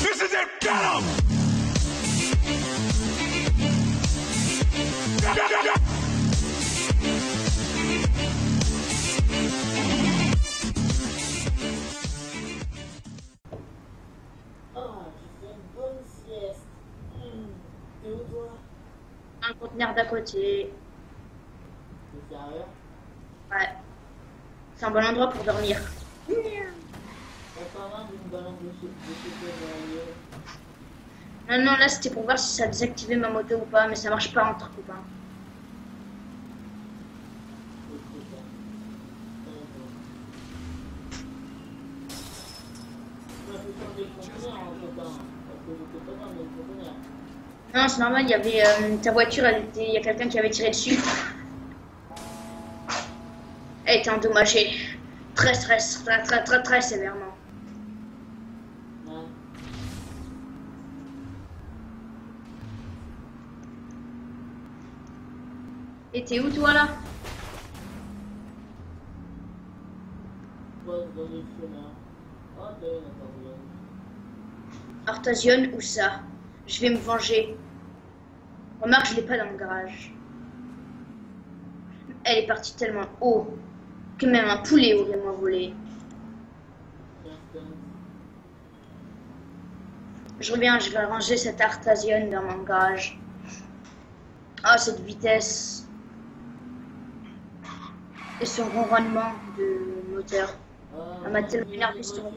This is it! Get him! Oh, j'ai fait une bonne sieste. T'es où toi? Un conteneur d'à côté. T'es sérieux? Ouais. C'est un bon endroit pour dormir. T'as pas marre d'une balance de chocolat? Non, non, là c'était pour voir si ça désactivait ma moto ou pas, mais ça marche pas entre copains. Non, c'est normal, il y avait ta voiture, il y a quelqu'un qui avait tiré dessus. Elle était endommagée. Très sévèrement. Et t'es où toi là? Artasion ou ça? Je vais me venger. Remarque, je l'ai pas dans le garage. Elle est partie tellement haut que même un poulet aurait m'envolé. Je reviens, je vais ranger cette Artasion dans mon garage. Ah, cette vitesse. Et son ronronnement de moteur. Elle m'a tellement énervé ce truc.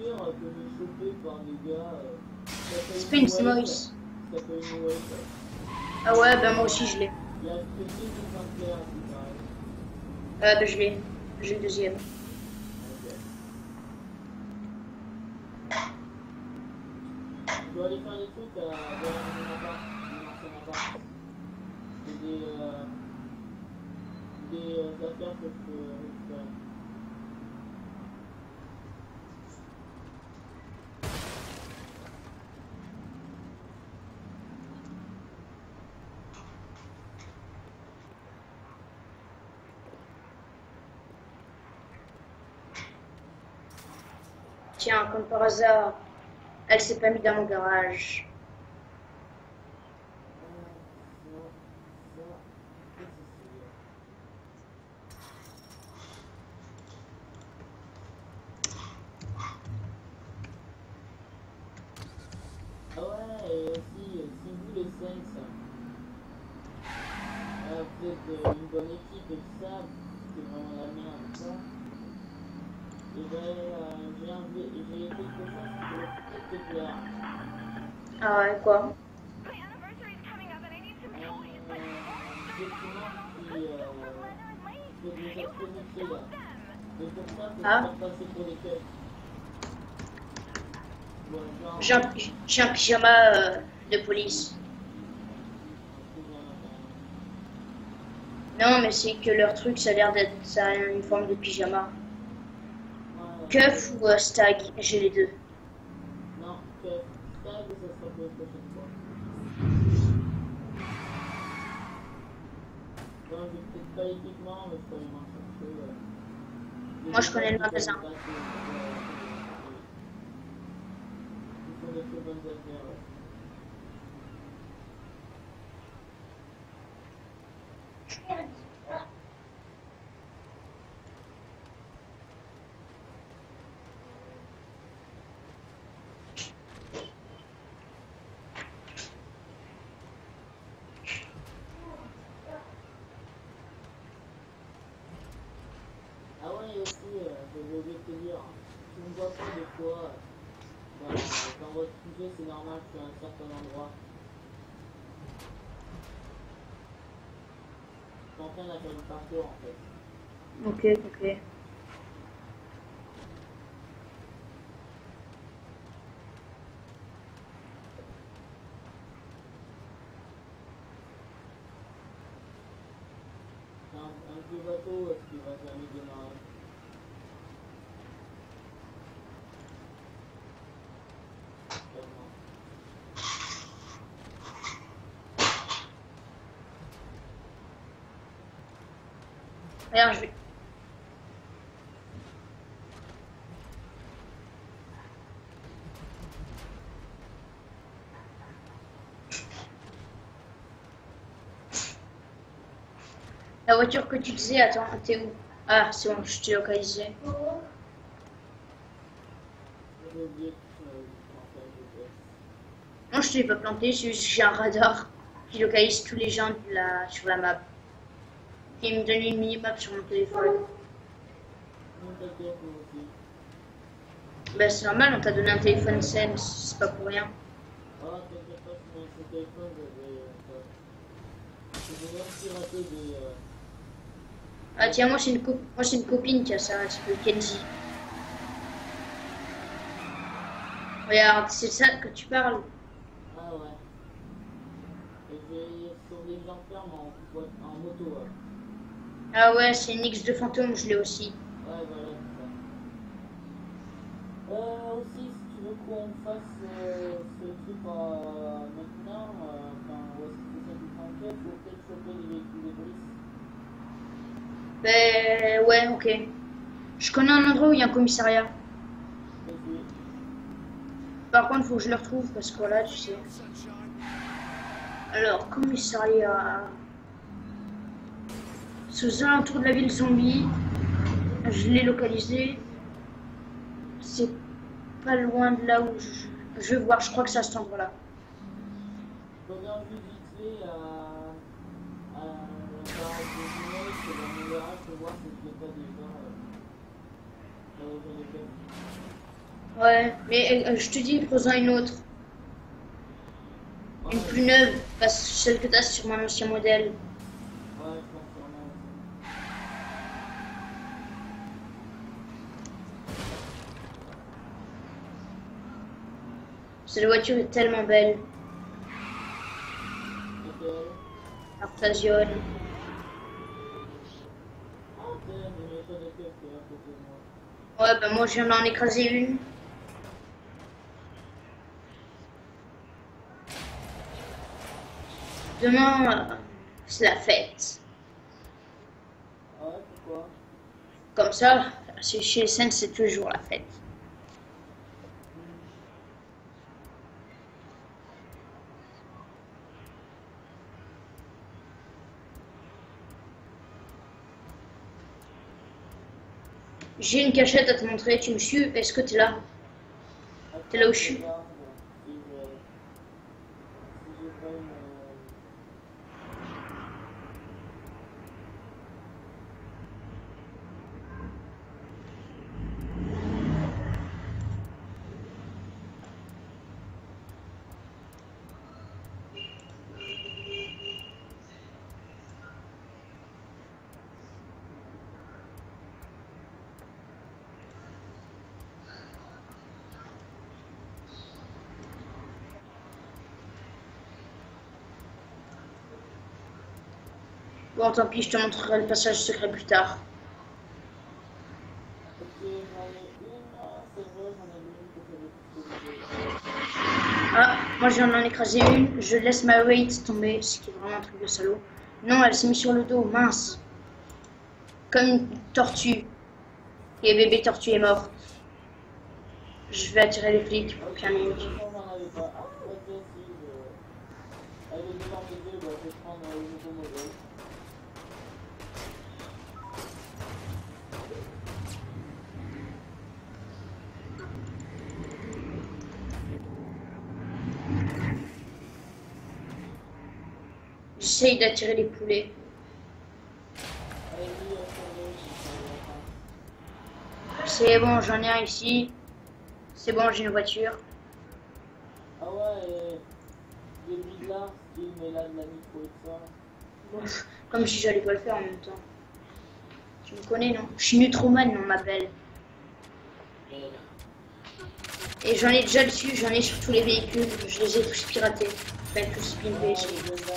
Spins Noise. Ah ouais, ben moi aussi je l'ai. Ben je l'ai. J'ai le deuxième. Je dois aller faire des trucs derrière mon appart. Des affaires que je peux récupérer. Tiens, comme par hasard, elle s'est pas mise dans mon garage. Ah ouais, et aussi, si vous les Saints, vous êtes une bonne équipe et tout ça, c'est vraiment la merde, ça. Et ben, j'ai quelque chose qui peut peut-être te plaire. Ah ouais, quoi? Qui fait des expositions là. Et pour ça, faut Ah. faire passer pour des keufs. Bon, genre, J'ai un pyjama de police. Non, mais c'est que leur truc, ça a l'air d'être ça a une forme de pyjama. Keuf ou stag, j'ai les deux. non, keuf, stag, ça sera pour la prochaine fois. Bon, je vais peut-être pas l'équipement, mais je peux aller m'en chercher. Moi, je connais le magasin. Ils font de très bonnes affaires. Ouais. Ah ouais, et aussi, j'avais oublié de te dire, tu me vois pas des fois, dans votre sujet, c'est normal, je suis à un certain endroit. Je suis en train de faire du parcours en fait. Ok, ok. Un vieux bateau qui va jamais démarrer. Regarde, je vais. La voiture que tu disais, attends, t'es où? Ah, c'est bon, je t'ai localisé. J'avais oublié comment faire le GPS. Non, je t'ai pas planté, c'est juste que j'ai un radar qui localise tous les gens de sur la map. Qui me donne une mini-map sur mon téléphone. Non, t'inquiète, moi aussi. Bah, c'est normal, on t'a donné un téléphone sain, c'est pas pour rien. Ah, t'inquiète pas, sur mon téléphone, j'avais même piraté des... Ah, tiens, moi, c'est une copine qui a ça, elle s'appelle Kenzie. Regarde, c'est ça que tu parles. Ah ouais. Et j'ai sauvé les enfermes en moto, ouais. Ah ouais, c'est une X de fantôme, je l'ai aussi. Ouais, voilà, c'est ça. Aussi, si tu veux qu'on fasse ce truc maintenant, enfin, ouais, c'est ça qui s'enquête, faut peut-être choper les véhicules de police. Ben ouais, ok. Je connais un endroit où il y a un commissariat. Vas-y. Par contre, faut que je le retrouve parce que voilà, tu sais. Alors, commissariat. Sous alentour de la ville zombie. Je l'ai localisé. C'est pas loin de là où je vais voir, je crois que c'est à cet endroit-là. Je reviens vite fait à la garage de Genève, c'est dans mon garage, pour voir si je l'ai pas déjà. J'en ai fait. Ouais, mais je te dis, prends-en une autre. Une Ouais, plus neuve, parce que celle que t'as c'est sur mon ancien modèle. ouais, je pense qu'il y en a aussi. Cette voiture est tellement belle. Lequel? Artasion. Ah, tiens, j'ai une école de tête qui est à côté de moi. Ouais, ben moi j'en ai écrasé une. Demain, c'est la fête. Ah ouais, pourquoi? Comme ça, chez les scènes, c'est toujours la fête. J'ai une cachette à te montrer, tu me suis, est-ce que t'es là? T'es là où je suis? Regarde, si j'ai pas une... Bon, tant pis, je te montrerai le passage secret plus tard. Ok, j'en ai une, ah, c'est vrai, j'en ai une que j'avais. Ah, moi j'en ai écrasé une, je laisse ma weight tomber, ce qui est vraiment un truc de salaud. Non, elle s'est mise sur le dos, mince. Comme une tortue. Et bébé tortue est morte. Je vais attirer les flics pour qu'il y en ait une. J'en avais pas. Ah, ok, si, elle est devant mes yeux, bah, je vais prendre le nouveau modèle. J'essaye d'attirer les poulets. Allez-y, C'est bon, j'en ai un ici. C'est bon, j'ai une voiture. ah ouais, j'ai mis de là, il met là de la micro et tout ça. Bon, comme si j'allais pas le faire en même temps. Tu me connais, non? Je suis Nutroman, on m'appelle. Et j'en ai déjà dessus, j'en ai sur tous les véhicules. Je les ai tous piratés. Enfin, tous Ah, pimpés. les soldats, tout ça,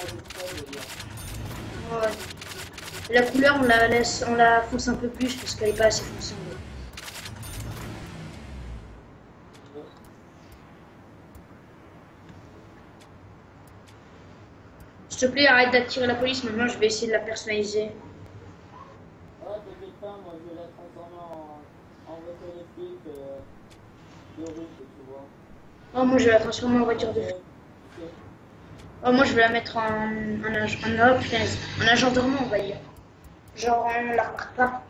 je veux dire. Ouais. La couleur, on la fonce un peu plus parce qu'elle est pas assez foncée. S'il te plaît, arrête d'attirer la police. Maintenant, je vais essayer de la personnaliser. Ah, pas, moi je vais la transformer en voiture électrique de russe, tu vois. Oh, moi je vais la transformer en voiture de flic. Oh, moi je vais la mettre en agent dormant, on va dire. Genre, on la remarque pas.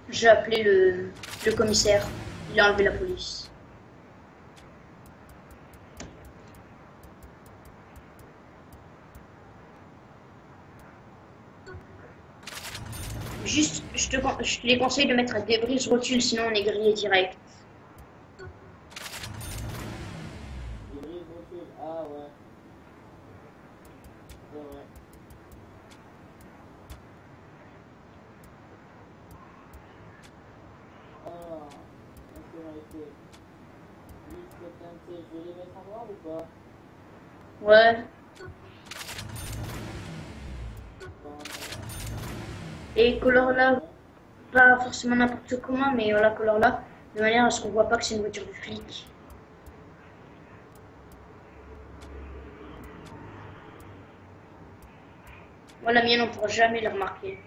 J'ai appelé le commissaire. Il a enlevé la police. Juste, je te les conseille de mettre des brises rotules, sinon on est grillé direct. Des brises rotules, ah ouais. C'est vrai. Ah, nationalité. Liste teintée, je vais les mettre en noir ou pas? Ouais. Et color là, pas forcément n'importe comment, mais la color là, de manière à ce qu'on voit pas que c'est une voiture de flic. Moi, la mienne, on pourra jamais la remarquer.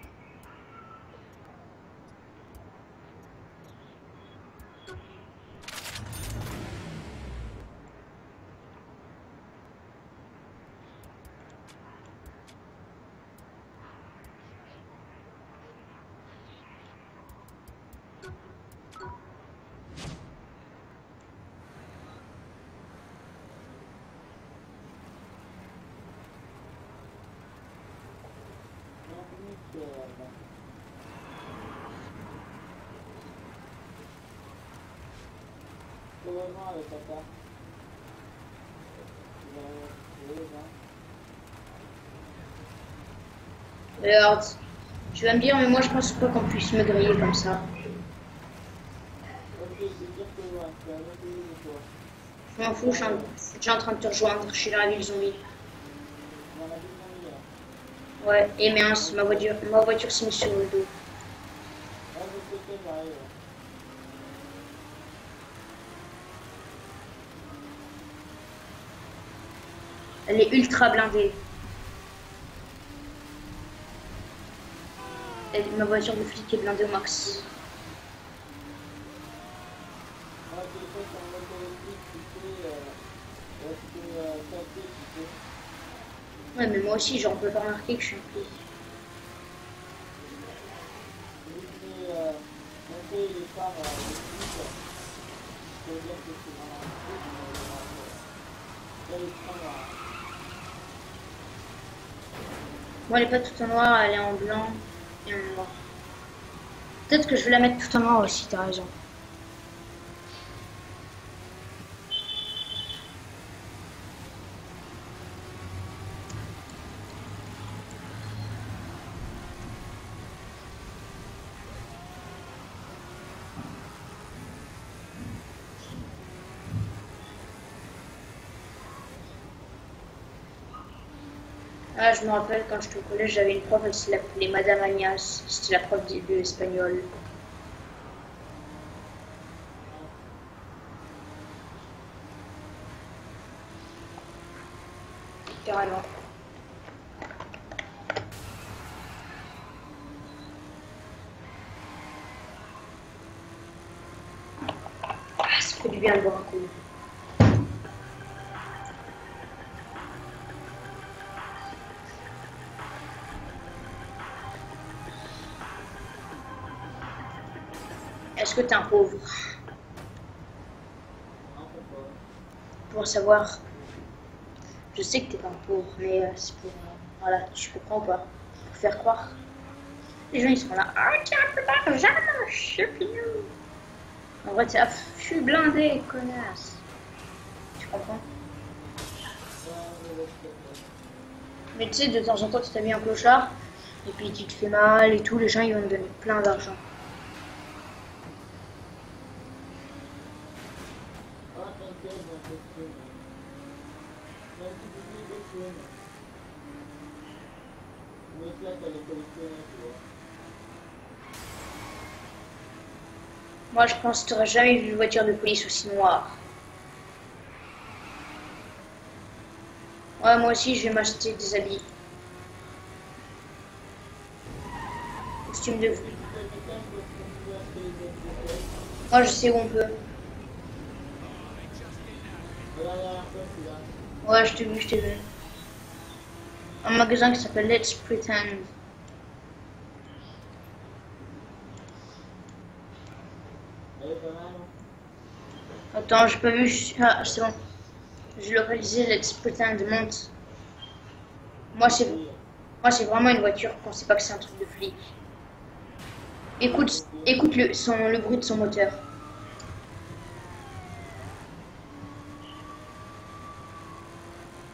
Heureusement avec ta carte. Regarde, tu vas me dire, mais moi je pense pas qu'on puisse me griller comme ça. Ok, c'est dire que ouais, tu as un autre pays de toi. Je m'en fous, je suis déjà en train de te rejoindre, je suis dans la ville zombie. Dans la ville zombie là. Ouais, et mince, ma voiture s'est mise sur le dos. Ah, je sais que j'arrive. Elle est ultra blindée. Ma voiture de flic est blindée au max. Moi, j'ai fait sur un moteur électrique, tu peux capter, tu sais. Ouais, mais moi aussi, genre, on peut pas remarquer que je suis un flic. Vu que j'ai monté les phares électriques, je veux dire que c'est vraiment un truc, mais là, il est très noir. Moi, elle est pas toute en noir, elle est en blanc et en noir. Peut-être que je vais la mettre tout en noir aussi, t'as raison. Ah, je me rappelle quand j'étais au collège, j'avais une prof, elle s'appelait Madame Agnès. C'était la prof de l'espagnol. Carrément. Ah, ça fait du bien de boire un coup. Est-ce que t'es un pauvre? Pour savoir. Je sais que t'es pas un pauvre, mais c'est pour. Voilà, tu comprends pas. Pour faire croire. Les gens ils sont là. Ah, tiens, un peu d'argent, je sais plus. En vrai, c'est. Je suis blindé, connasse. Tu comprends? Mais tu sais, de temps en temps, tu t'as mis un clochard, et puis tu te fais mal et tout, les gens ils vont te donner plein d'argent. Ah, t'inquiète, j'en fais plus. J'ai un petit peu de thunes. Je m'éclate à les collectionner, tu vois. Moi, je pense que tu n'auras jamais vu une voiture de police aussi noire. Ouais, moi aussi, je vais m'acheter des habits. Costume de flic. Moi, je sais où on peut. Ouais, je t'ai vu, je t'ai vu. Un magasin qui s'appelle Let's Pretend. Attends, j'ai pas vu. Ah, c'est bon. J'ai localisé Let's Pretend monte. Moi, c'est vraiment une voiture qu'on sait pas que c'est un truc de flic. Écoute le bruit de son moteur.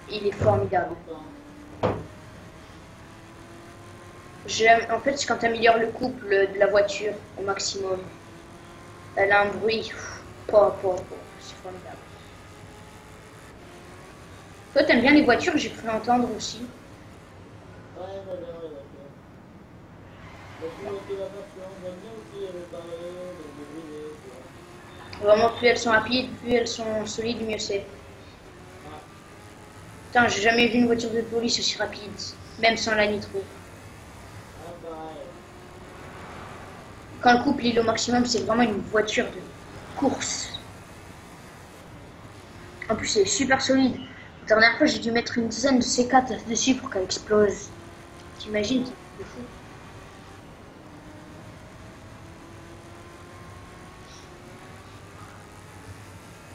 Il est formidable. En fait, c'est quand tu améliores le couple de la voiture au maximum. Elle a un bruit. C'est formidable. Toi, t'aimes bien les voitures, j'ai cru entendre aussi. Ouais, j'adore les voitures. Mais plus motivation, j'aime bien aussi réparer, les briser, tu vois. Vraiment, plus elles sont rapides, plus elles sont solides, mieux c'est. Ah, Putain, j'ai jamais vu une voiture de police aussi rapide, même sans la nitro. ah, pareil. Quand le couple il est au maximum, c'est vraiment une voiture de course. En plus, elle est super solide. La dernière fois, j'ai dû mettre une dizaine de C4 dessus pour qu'elle explose. T'imagines, c'est fou.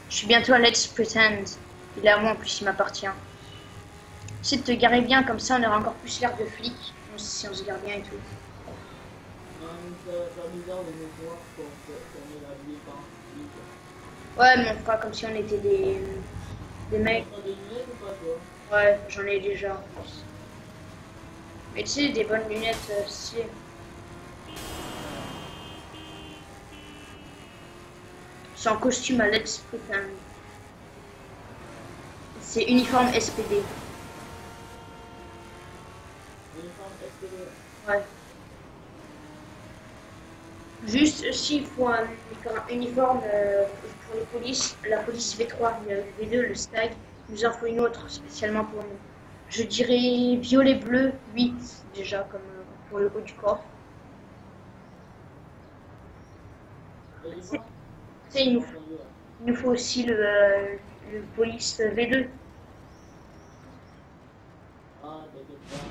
Je suis bientôt à Let's Pretend. Il est à moi, en plus, il m'appartient. Essaie de te garer bien, comme ça, on aura encore plus l'air de flic. Si on se gare bien et tout. Non, mais c'est bizarre de nous voir qu'on est habillé par un flic. Ouais, mais on fera comme si on était des mecs. T'as des lunettes ou pas, toi? Ouais, j'en ai déjà en plus. Mais tu sais, des bonnes lunettes stylées. C'est en costume à Let's Pretend. C'est uniforme SPD. Uniforme SPD. Ouais. Juste s'il faut un uniforme pour les polices, la police V3, le V2, le STAG, il nous en faut une autre spécialement pour nous. Je dirais violet bleu 8 déjà comme pour le haut du corps. Et les Tu forces? sais, il nous faut aussi le police V2. Ah, t'inquiète pas.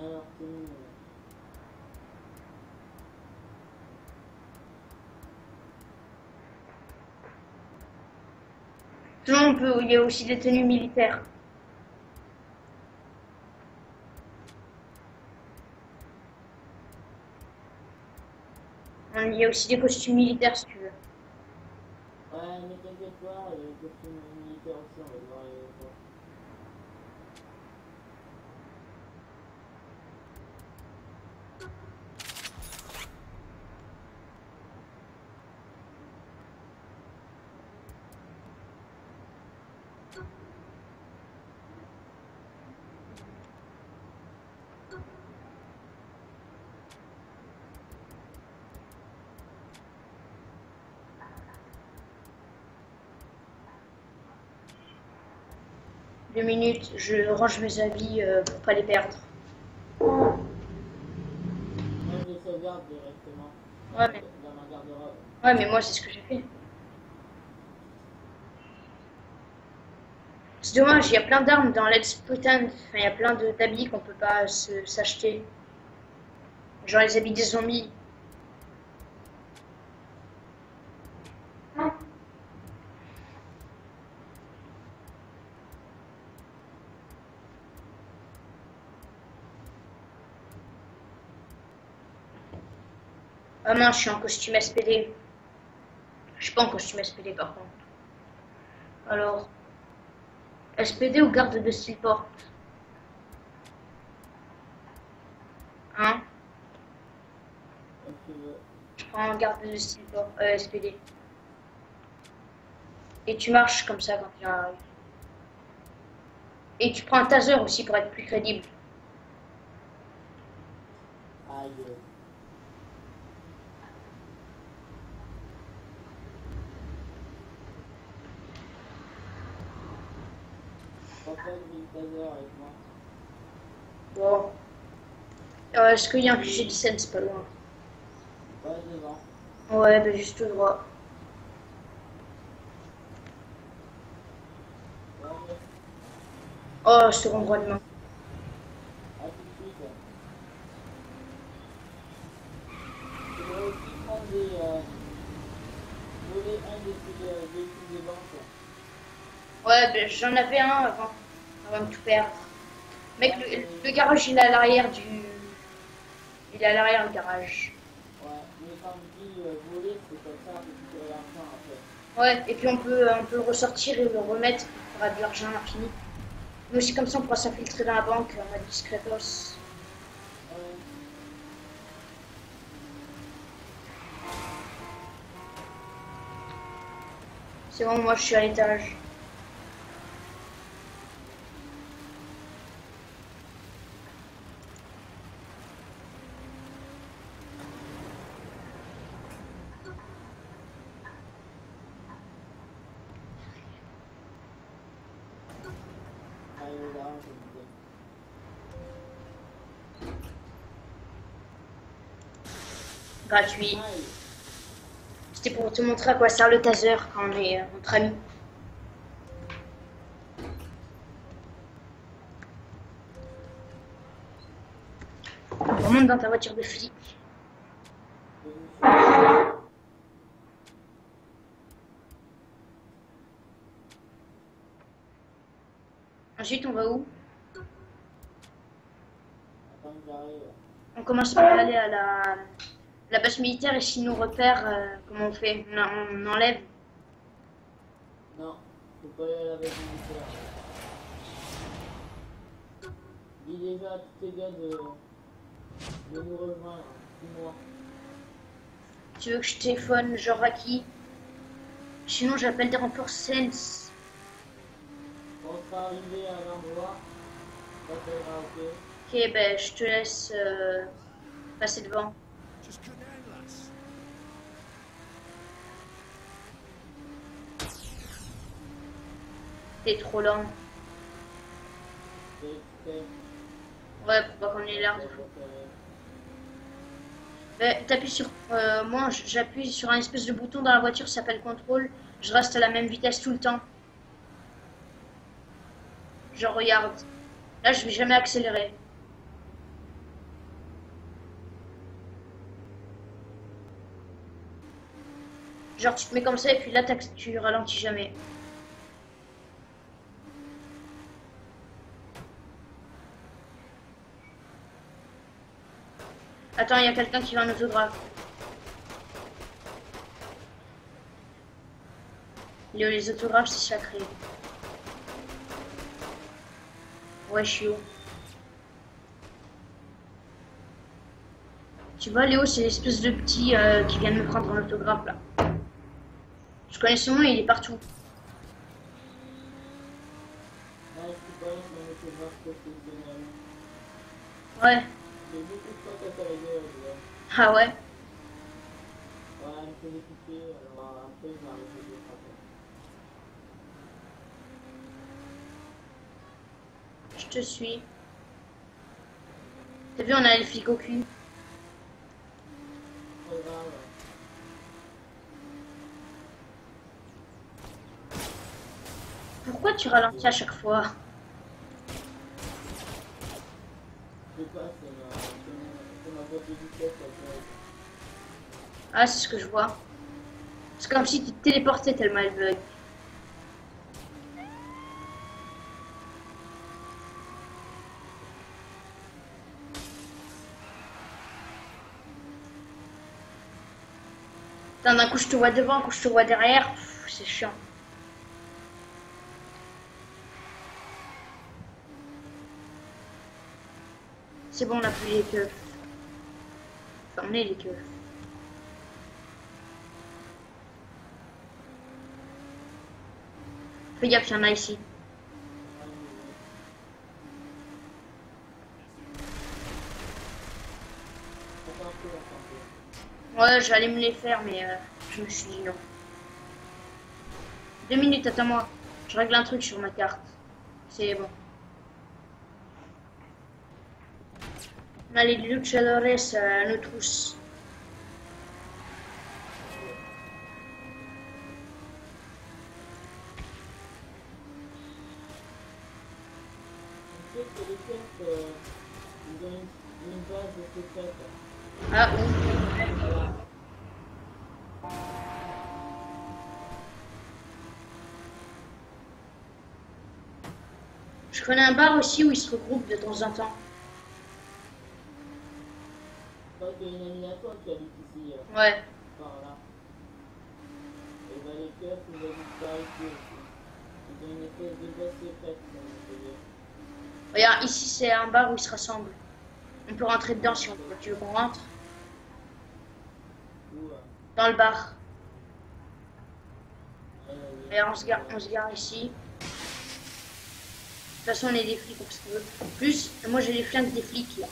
Alors, c'est où? Sinon, il y a aussi des tenues militaires. Il y a aussi des costumes militaires si tu veux. Ouais, mais t'inquiète pas, le costume militaire aussi, on va devoir les voir. Deux minutes, je range mes habits pour pas les perdre. Moi, je les sauvegarde directement Ouais, mais, dans ma garde-robe. ouais, mais moi, c'est ce que j'ai fait. C'est dommage, il y a plein d'armes dans Let's Pretend. Enfin, il y a plein d'habits qu'on peut pas s'acheter. Genre les habits des zombies. Ah mince, je suis en costume SPD. Je suis pas en costume SPD par contre. Alors, SPD ou garde de Steelport? Hein? Comme tu veux. Je prends garde de Steelport, SPD. Et tu marches comme ça quand tu arrives. Et tu prends un taser aussi pour être plus crédible. Aïe. Pourquoi j'ai le taser avec moi? Bon. Est-ce qu'il y a un QG 17, c'est pas loin. Ouais, devant. Ouais, bah juste tout droit. Ouais, Oh, je te rends droit de main. à tout de suite. Je vais aussi prendre voler un de ces véhicules de banque. Ouais, bah, j'en avais un avant de tout perdre. Mec, le garage, il est à l'arrière du... Il est à l'arrière, le garage. Ouais, mais quand je dis voler, c'est comme ça, récupérer l'argent après. Ouais, et puis on peut le ressortir et le remettre, il fera de l'argent à l'infini. Mais aussi comme ça, on pourra s'infiltrer dans la banque en mode discretos. Ouais. C'est bon, moi je suis à l'étage. Allez, là, je me Gratuit. dis. Aïe. C'était pour te montrer à quoi sert le taser quand on est entre amis. On remonte dans ta voiture de flic. Ensuite, on va où? Attends, j'arrive. On commence par aller à la base militaire et s'ils nous repèrent, comment on fait? On enlève. Non, faut pas aller à la base militaire. Dis déjà à tous tes gars de nous rejoindre. Dis-moi. Tu veux que je téléphone genre à qui? Sinon, j'appelle des renforts Sense. On sera arrivé à l'endroit. Ça t'aidera, ok? Ok, ben je te laisse passer devant. Just couldn't handle us. T'es trop lent. C'est Ouais, pour pas qu'on ait l'air de fou. Ben, t'appuies sur... moi, j'appuie sur un espèce de bouton dans la voiture, ça s'appelle contrôle. Je reste à la même vitesse tout le temps. Je regarde. Là, je vais jamais accélérer. Genre, tu te mets comme ça et puis là, tu ralentis jamais. Attends, il y a quelqu'un qui va en autographe. Les autographes, c'est sacré. Ouais, je suis où? Tu vois, Léo, c'est l'espèce de petit qui vient de me prendre en autographe, là. Je connais son nom, il est partout. Ouais, je suis pas là, mais c'est pas professionnel. Ouais. J'ai beaucoup de fois casser la gueule, ouais. Ah ouais? Ouais, elle me faisait piquer, alors après, je m'arrête de frapper. Je te suis. T'as vu, on a les flics au cul. Pas grave. Pourquoi tu ralentis à chaque fois? Je sais pas, c'est ma boîte de vitesse, ça fait. Ah, c'est ce que je vois. C'est comme si tu te téléportais tellement elle bug. Putain, d'un coup je te vois devant, un coup je te vois derrière. C'est chiant. C'est bon, on a plus les keufs. Enfin, on est les keufs. Fais gaffe, il y en a ici. Attends un peu, attends un peu. Ouais, j'allais me les faire, mais je me suis dit non. 2 minutes, attends-moi. Je règle un truc sur ma carte. C'est bon. On a les luchadores à nous tous. Tu sais que les Turcs, ils ont une base secrète. Ah, oui. Voilà. Je connais un bar aussi où ils se regroupent de temps en temps. Je crois qu'il y a une amie à toi qui habite ici, Ouais. par là. Et bah les Turcs, ils habitent par ici aussi. Ils ont une espèce de base secrète, comme on peut dire. Regarde, ici c'est un bar où ils se rassemblent. On peut rentrer dedans si on veut. Tu veux qu'on rentre? Ou, Dans le bar. oui. Et on se gare ici. De toute façon, on est des flics, on fait ce qu'on veut. En plus, moi j'ai les flingues des flics là.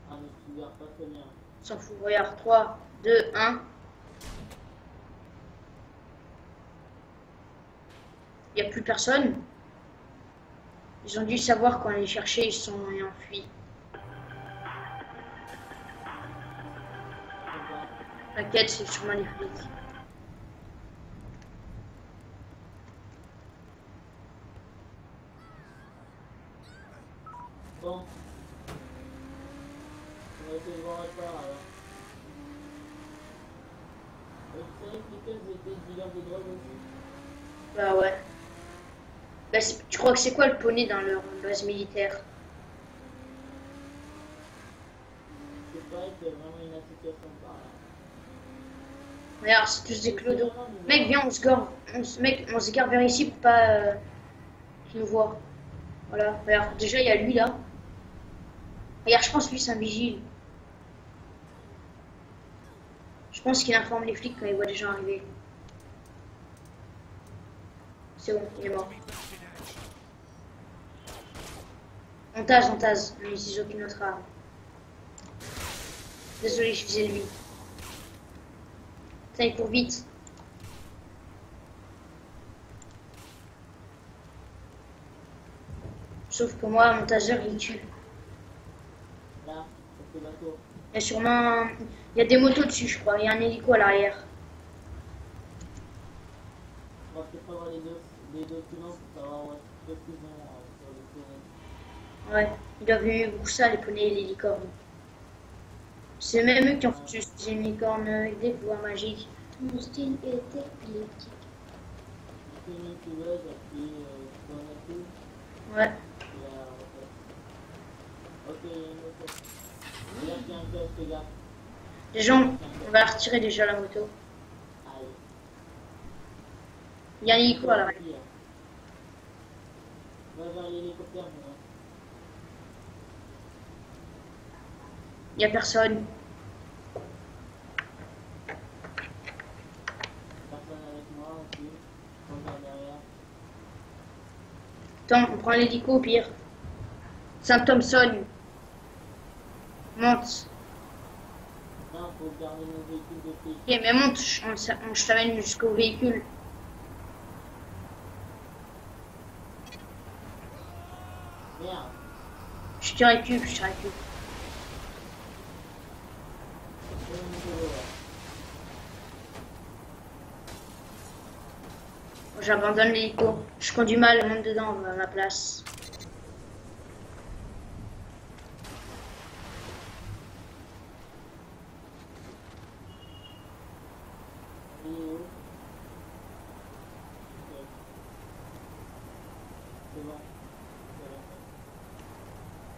Ah, mais tu gardes pas très bien. On s'en fout. Regarde, 3, 2, 1. Il n'y a plus personne. Ils ont dû savoir qu'on les cherchait, ils se sont enfuis. T'inquiète, c'est sûrement les flics. Bon. On va essayer de voir à part alors. Et tu savais que les Turcs étaient dealers de drogue aussi? Bah ouais. Bah, tu crois que c'est quoi le poney dans leur base militaire? C'est pareil qu'il y a vraiment une association par là. Regarde, c'est tous des clodos. Mec, viens, on se gare. Mec, on se gare vers ici pour pas qu'ils nous voient. Voilà, regarde, déjà il y a lui là. Regarde, je pense que lui c'est un vigile. Je pense qu'il informe les flics quand il voit des gens arriver. C'est bon, il est mort. On tase, on n'utilise aucune autre arme. Désolé, je faisais lui. Putain, il court vite. Sauf que moi, mon taser, il tue. Là, sur ce bateau. Il y a sûrement... Il y a des motos dessus, je crois. Il y a un hélico à l'arrière. On va peut-être avoir les documents pour savoir où est-ce qu'ils ont sur le poney. Ouais, ils doivent aimer beaucoup ça, les poneys et les licornes. C'est même eux qui ont foutu une licorne avec des pouvoirs magiques. Mon style était épileptique. C'est une tueuse qui on a tout. Ouais. Et ok, il y a une moto. Regarde, il y a un kiosque, les gars. Les gens, on va retirer déjà la moto. Allez. Il y a un hélico à l'arrière. Va vers l'hélicoptère, moi. Il n'y a personne. Personne avec moi aussi. On regarde derrière. Attends, on prend l'hélico au pire. Saint-Thompson. Monte. Non, faut garder nos véhicules de flics. Ok, mais monte, je t'amène jusqu'au véhicule. Merde. Je te récupère, je te récupère. C'est le niveau là. J'abandonne l'hélico. Je conduis mal, monte dedans, à ma place. Il est où? Ok. C'est bon.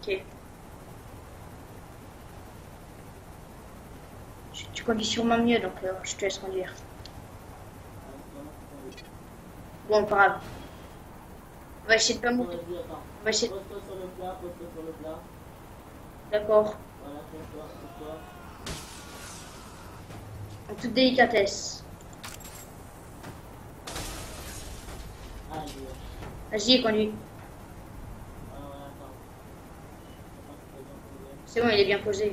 C'est bon. Ok. Tu conduis sûrement mieux, donc je te laisse conduire. Ah, c'est vraiment confondu. Bon, pas grave. On va essayer de pas Bon, monter. vas-y, attends. On va essayer de... Pose-toi sur le plat, pose-toi sur le plat. D'accord. Voilà, pose-toi, pose-toi. En toute délicatesse. Ah, il est. Vas-y, conduis. Ah, ouais, attends. Attends, c'est bien posé. C'est bon, il est bien posé.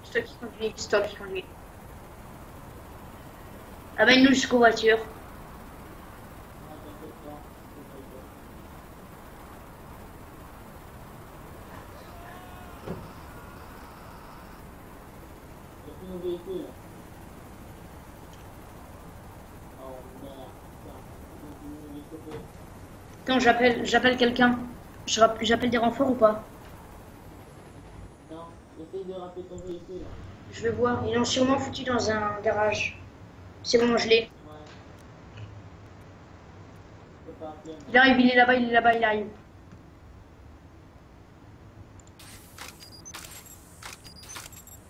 C'est toi qui conduis. C'est toi qui conduis. Amène-nous jusqu'aux voitures. Ah, t'inquiète pas. T'as plus nos véhicules. Oh merde, putain. Ils ont stoppé. Attends, j'appelle quelqu'un. J'appelle des renforts ou pas? Non, essaye de rappeler ton véhicule. Je vais voir. Ils l'ont sûrement foutu dans un garage. C'est bon, je l'ai. Ouais. Je peux pas appeler. Il arrive, il est là-bas, il est là-bas, il arrive.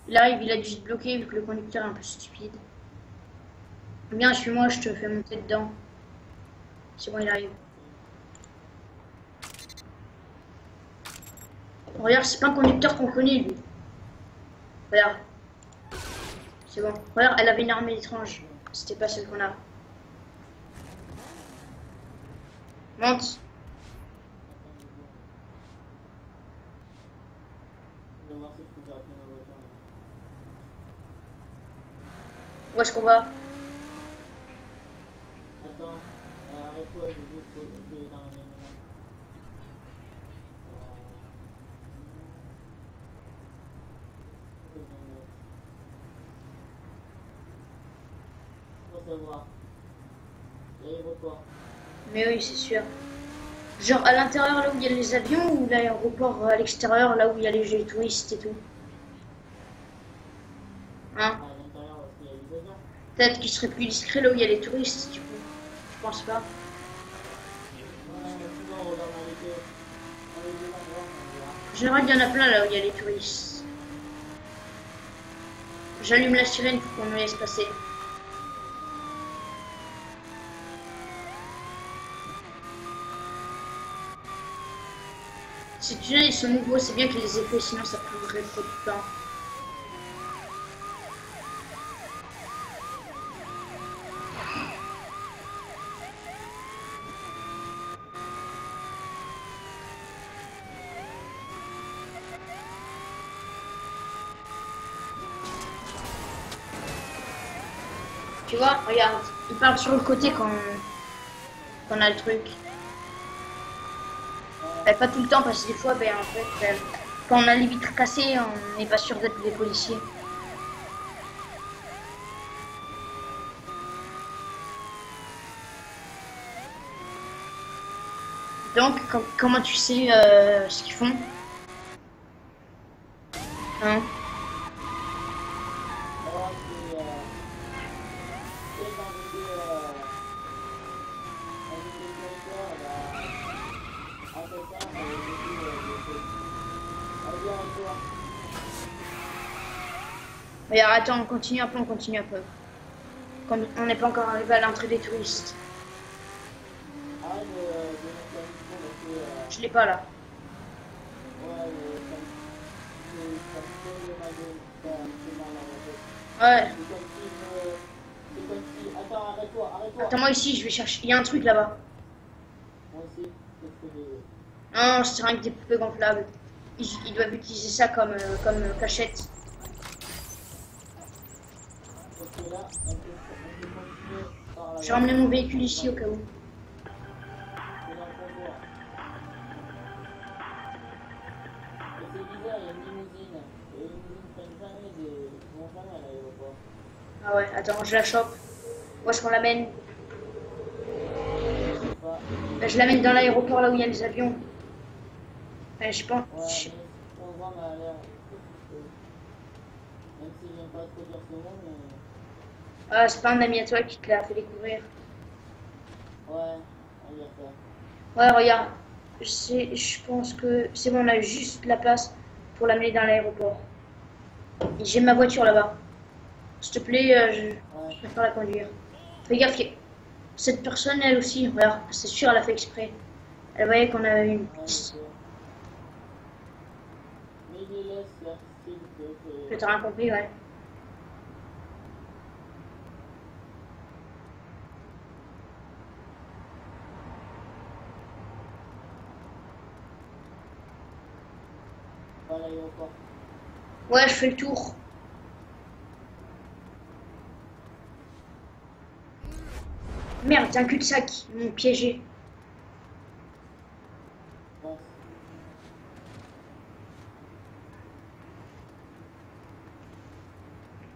Il arrive, il a dû se bloquer vu que le conducteur est un peu stupide. Viens, suis-moi, je te fais monter dedans. C'est bon, il arrive. Regarde, c'est pas un conducteur qu'on connaît, lui. Regarde. C'est bon. Regarde, elle avait une arme étrange. C'était pas celle qu'on a. Monte. Je vais voir si je peux rappeler ma voiture. Où est-ce qu'on va? Attends, arrête-toi, je vais juste aller dans la maison. Faut savoir. L'aéroport. Mais oui, c'est sûr. Genre à l'intérieur, là où il y a les avions, ou l'aéroport à l'extérieur, là où il y a les touristes et tout. Hein? À l'intérieur, parce qu'il y a des avions. Peut-être qu'il serait plus discret là où il y a les touristes, du coup. Je pense pas. Ouais, souvent on regarde dans les deux endroits, on verra. En général, il y en a plein là où il y a les touristes. J'allume la sirène pour qu'on me laisse passer. Ces tunnels ils sont nouveaux, c'est bien qu'ils les aient fait, sinon ça prendrait trop de temps. Tu vois, regarde, il parle sur le côté quand on a le truc. Pas tout le temps, parce que des fois, ben, en fait, quand on a les vitres cassées, on n'est pas sûr d'être des policiers. Donc, comment tu sais ce qu'ils font? Hein? Alors, c'est quand j'étais directeur, après ça, j'ai dit, allez, à toi. Regarde, attends, on continue un peu. Comme on n'est pas encore arrivé à l'entrée des touristes. Arrête de mettre la musique parce que, Je l'ai pas là. ouais, ça me fait le mal de mal à la tête. Ouais. C'est comme si, attends, arrête-toi. Attends, moi ici, je vais chercher. Il y a un truc là-bas. Moi aussi, c'est ce que j'ai. Non, c'est rien que des poupées gonflables. Ils doivent utiliser ça comme cachette. Parce que là, on peut continuer par la. J'ai ramené mon véhicule ici au cas où. C'est dans le convoi. Et c'est bizarre, il y a une limousine. Et les limousines vont jamais à l'aéroport. Ah ouais, attends, je la chope. Où est-ce qu'on l'amène? Je sais pas. Je l'amène dans l'aéroport là où il y a les avions. Je pense. Ouais, mais ce convoi m'a l'air. Même si j'aime pas trop dire ce mot, mais. Ah, c'est pas un ami à toi qui te l'a fait découvrir. Ouais, on va faire. Ouais, regarde. Je pense que c'est bon, on a juste la place pour l'amener dans l'aéroport. J'ai ma voiture là-bas. S'il te plaît, je préfère la conduire. Fais gaffe, cette personne, elle aussi, regarde, c'est sûr, elle a fait exprès. Elle voyait qu'on avait une. Ouais, je sais. Mais il laisse faire s'il peut. Que t'as rien compris, ouais. Pas à l'aéroport. Ouais, je fais le tour. Merde, un cul-de-sac. Ils m'ont piégé. Bon,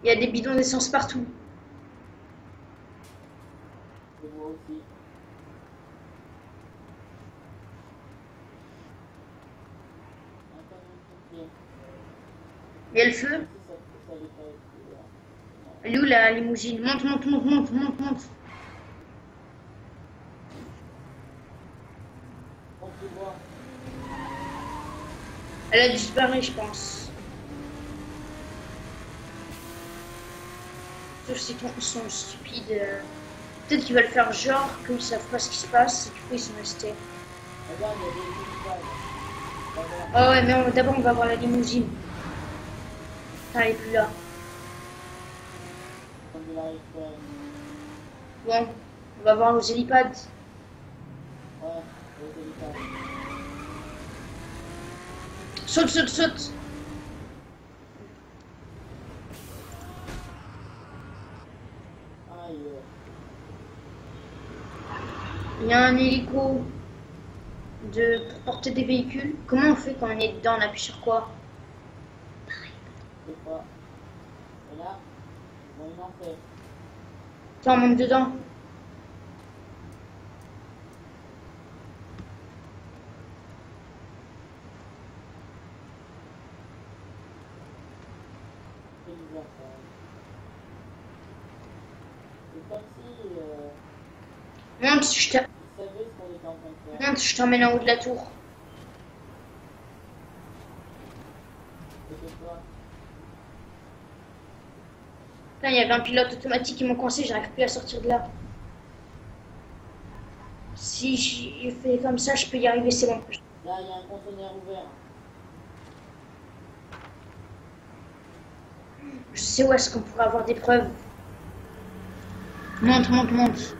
Il y a des bidons d'essence partout. je vois aussi. Un camion de pompier. Il y a le feu. Si ça allait pas être là. Elle est où la limousine? Monte, monte, monte, monte, monte, monte. On peut voir. Elle a disparu, je pense. Sauf si ils sont stupides. Peut-être qu'ils veulent faire genre qu'ils savent pas ce qui se passe et du coup ils sont restés. Regarde, il y a des équipages. Oh ouais, mais d'abord on va voir la limousine. Ah, elle est plus là. Comme de la récupérer. Bon, on va voir aux hélipads. Ouais, les équipages. Saute, saute, saute. Aïe. Il y a un hélico pour porter des véhicules. Comment on fait quand on est dedans? On appuie sur quoi? Je sais pas. Et là, ils vont y lancer. Tiens, on monte dedans. C'est bizarre ça. C'est comme si Monte, ils savaient ce qu'on était en train de faire. monte, je t'emmène en haut de la tour. C'était quoi? Putain, il y avait un pilote automatique qui m'a coincé, j'arrive plus à sortir de là. Si je fais comme ça, je peux y arriver, c'est bon. Là, il y a un conteneur ouvert. Je sais où est-ce qu'on pourrait avoir des preuves. Monte, monte, monte.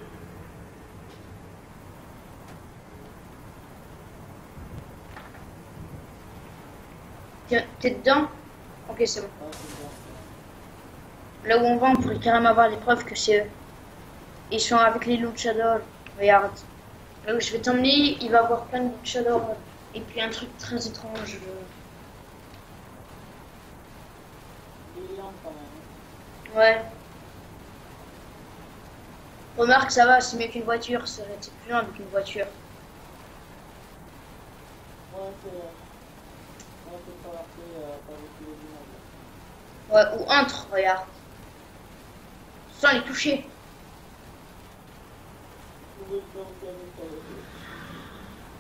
T'es dedans? Ok, c'est bon. Ouais, c'est bien. Là où on va, on pourrait carrément avoir des preuves que c'est eux. Ils sont avec les luchadors. Regarde. Là où je vais t'emmener, il va y avoir plein de luchadors. Et puis un truc très étrange. Il est lent quand même. Ouais. Remarque, ça va, c'est mieux qu'une voiture. C'est plus loin qu'une voiture. Ouais, c'est pas marqué par les du monde. Ouais, ou entre, regarde. Sans les toucher. Vous pouvez le faire aussi avec la voiture.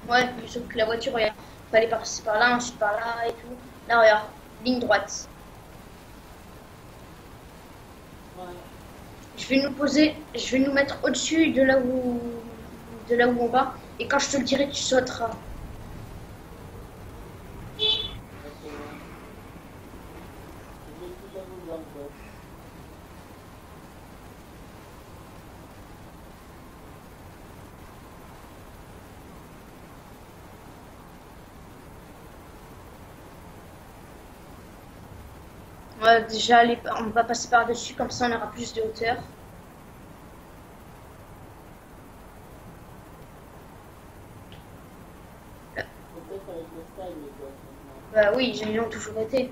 Ouais, mais sauf que la voiture, regarde. Fallait passer par là, ensuite par là et tout. Là, regarde. Ligne droite. Ouais. Je vais nous mettre au-dessus de là où on va. Et quand je te le dirai, tu sauteras. Parce que j'ai tout à vous dans le code. Ouais, déjà, on va passer par-dessus, comme ça on aura plus de hauteur. Peut-être avec le style, les gosses, maintenant. Bah oui, ils ont toujours été. Et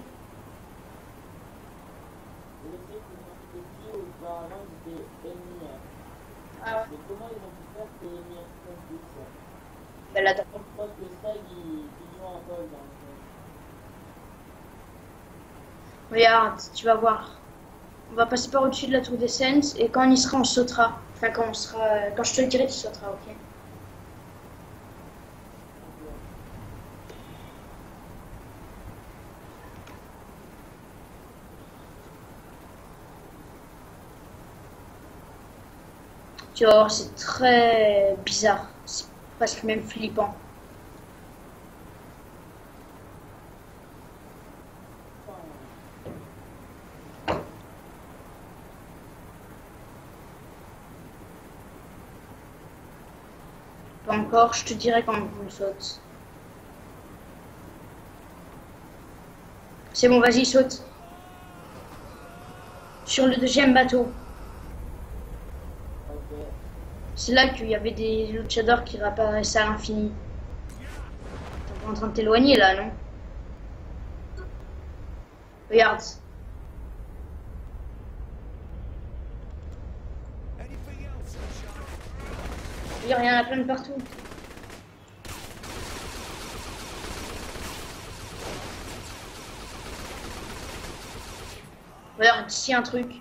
je sais que quand j'étais petit, auparavant, j'étais ennemi. Ah ouais. Mais comment ils ont pu faire que les meilleurs comme ça? Bah là, Je crois que le style, il joue un rôle dans le jeu. regarde, tu vas voir. On va passer par au-dessus de la tour d'essence et quand on y sera, on sautera. Enfin, quand je te le dirai, tu sauteras, ok? Tu vas voir, c'est très bizarre. C'est presque même flippant. Pas encore, je te dirai quand on saute. C'est bon, vas-y, saute. Sur le deuxième bateau. Ok. C'est là qu'il y avait des luchadors qui réapparaissaient à l'infini. T'es en train de t'éloigner là, non? Regarde. Anything else, sunshine? Il y en a plein de partout. Regarde, ici un truc.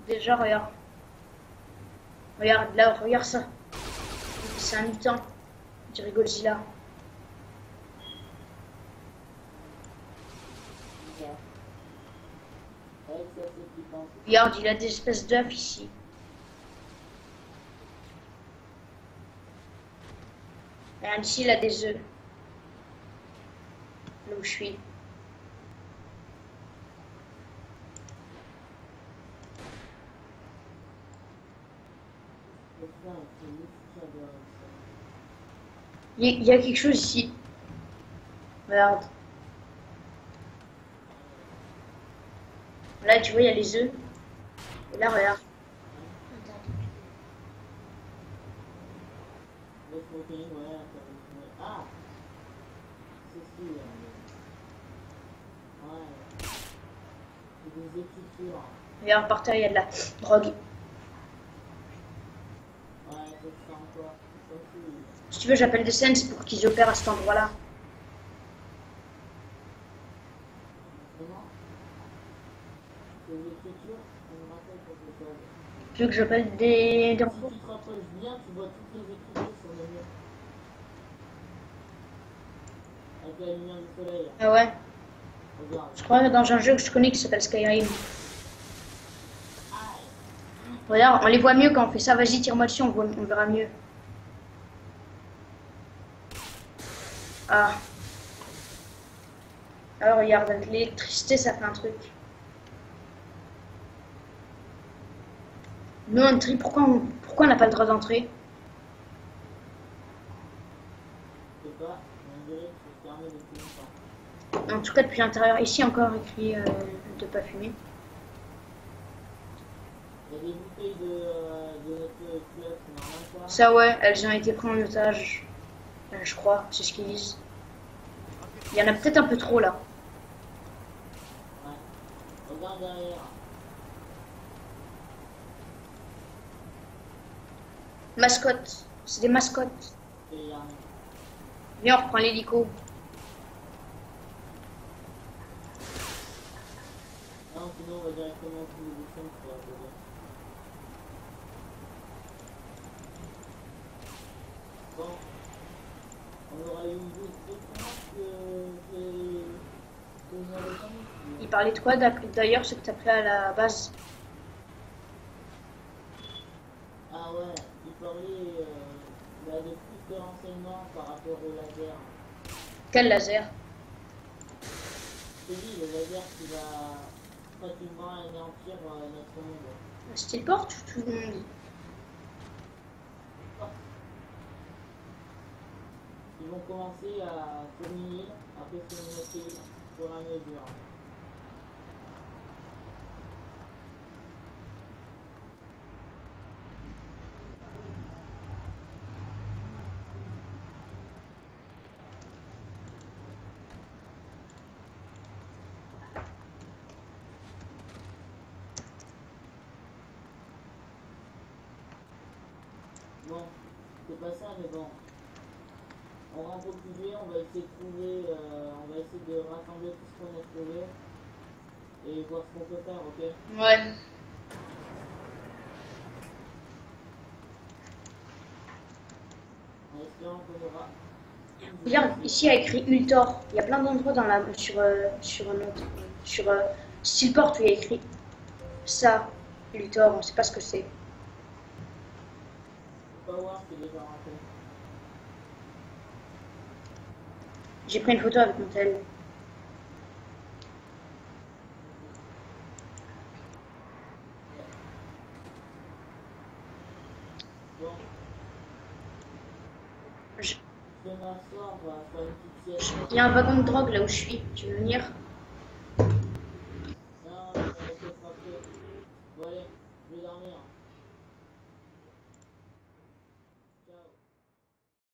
Déjà, regarde. Regarde, là, regarde ça. C'est un mutant. Du Godzilla. Avec ça, c'est qui pense. Regarde, il a des espèces d'œufs ici. Regarde, ici, il a des œufs. Là où je suis. C'est ça, c'est luchador. Il y a quelque chose ici. Regarde. Là, tu vois, il y a les œufs. Et là, regarde. Le smoking, ouais, ça peut être- Ah! C'est sûr. Ouais. C'est des écritures. Regarde, par terre, il y a de la drogue. Ouais, c'est ça encore. Ça aussi. Si tu veux, j'appelle des scènes pour qu'ils opèrent à cet endroit-là. Vraiment? C'est l'écriture, ça me rappelle quelque chose. Tu veux que j'appelle des Si renforts? tu te rapproches bien, tu vois toutes les écritures sur le mur. Avec la lumière du soleil. Ah ouais. Regarde. Je crois que dans un jeu que je connais qui s'appelle Skyrim. Regarde, on les voit mieux quand on fait ça. Vas-y, tire-moi dessus, on verra mieux. Ah. Alors regarde, avec l'électricité, ça fait un truc. Nous, entry, pourquoi on n'a pas le droit d'entrer? Je sais pas, on dirait que c'est fermé depuis longtemps. En tout cas, depuis l'intérieur. Ici, encore écrit de pas fumer. Il y a des bouteilles de notre club, c'est normal ça. Ça, ouais, elles ont été prises en otage. Je crois, c'est ce qu'ils disent. Il y en a peut-être un peu trop là. Ouais. Regarde derrière. Mascotte. C'est des mascottes. Et il y a un... Viens, on reprend l'hélico. Non, sinon on va directement sous le bouchon pour la poser. Bon. On aura eu une douce que nous avons jamais. Il parlait de quoi d'ailleurs, ce que t'as pris à la base? Ah ouais, il parlait de plus de renseignements par rapport au laser. Quel laser? Je te dis, le laser qui va pratiquement anéantir notre monde. Style porte ou tout le monde? Ils vont commencer à fournir, après fournir notre île, pour la mesure. Bon, c'est pas ça, mais bon. On rentre au QG, on va essayer de trouver, on va essayer de rassembler tout ce qu'on a trouvé et voir ce qu'on peut faire, ok? Ouais. En espérant qu'on aura. Regarde, ici il y a écrit Ultor. Il y a plein d'endroits dans la sur Steelport où il y a écrit ça, Ultor. On sait pas ce que c'est. On va voir si c'est déjà rentré. J'ai pris une photo avec mon tel. Bon, Je- demain soir, on va faire une petite sieste. Il y a un wagon de drogue là où je suis. Tu veux venir? Non, on va essayer de frapper. Bon, allez, je vais dormir.